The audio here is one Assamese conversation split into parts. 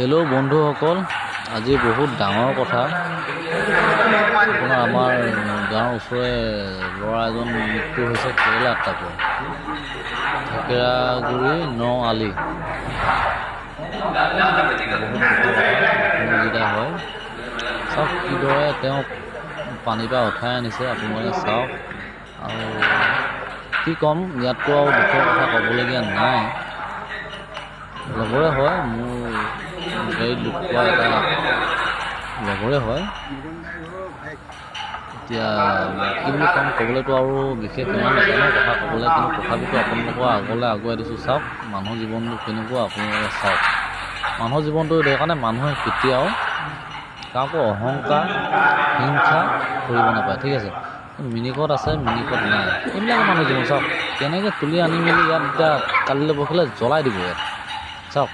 হেল্ল' বন্ধুসকল, আজি বহুত ডাঙৰ কথা। আমাৰ গাঁৱৰ ওচৰৰে ল'ৰা এজন মৃত্যু হৈছে কেৰেলাত। তাকো থেকেৰাগুৰি নআলি বহুত হয়। চাওক কিদৰে তেওঁক পানীৰ পৰা উঠাই আনিছে, আপোনালোকে চাওক। আৰু কি ক'ম, ইয়াততো আৰু দুখৰ কথা ক'বলগীয়া নাই। লগৰে হয়, মোৰ গাড়ীত দুখ পোৱা এটা লগৰে হয়। এতিয়া কি বুলি ক'ম, ক'বলৈতো আৰু বিশেষ ইমান নাজানো কথা ক'বলৈ, কিন্তু তথাপিতো আপোনালোকৰ আগলৈ আগুৱাই দিছোঁ। চাওক মানুহৰ জীৱনটো কেনেকুৱা, আপোনালোকে চাওক। মানুহৰ জীৱনটো কাৰণে মানুহে কেতিয়াও কাকো অহংকাৰ হিংসা কৰিব নাপায়, ঠিক আছে। মিনিকত আছে, মিনিকত নাই, এইবিলাকে মানুহ জীৱন। চাওক কেনেকৈ তুলি আনি মেলি ইয়াত এতিয়া কালিলৈ পৰহিলৈ জ্বলাই দিব ইয়াত। চাওক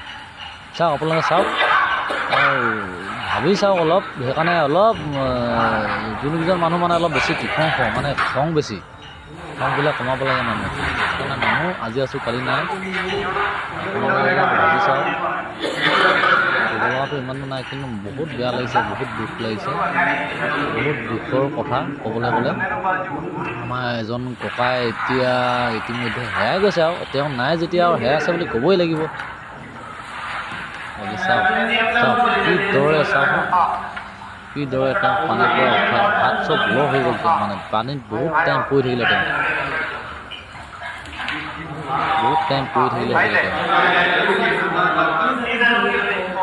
চাওক আপোনালোকে চাওক আৰু ভাবি চাওক অলপ। সেইকাৰণে অলপ যোনকেইজন মানুহ মানে অলপ বেছি তীক্ষ্ণ মানে খং বেছি, খংবিলাক কমাব লাগে মানুহ। সেইকাৰণে মানুহ আজি আছোঁ কালি নাই। আপোনালোকে অলপ ভাবি চাওক। ক'ব লগাটো ইমানো নাই, কিন্তু বহুত বেয়া লাগিছে, বহুত দুখ লাগিছে, বহুত দুখৰ কথা ক'বলৈ গ'লে। আমাৰ এজন ককাই এতিয়া ইতিমধ্যে হেৰাই গৈছে, আৰু তেওঁ নাই যেতিয়া আৰু হেৰাইছে বুলি ক'বই লাগিব। চাওক চাওক কিদৰে, চাওক কিদৰে তেওঁ পানীৰ পৰা উঠাই, হাত চব ব্লক হৈ গ'ল। তেওঁ মানে পানীত বহুত টাইম পৰি থাকিলে, তেওঁ বহুত টাইম পৰি থাকিলে।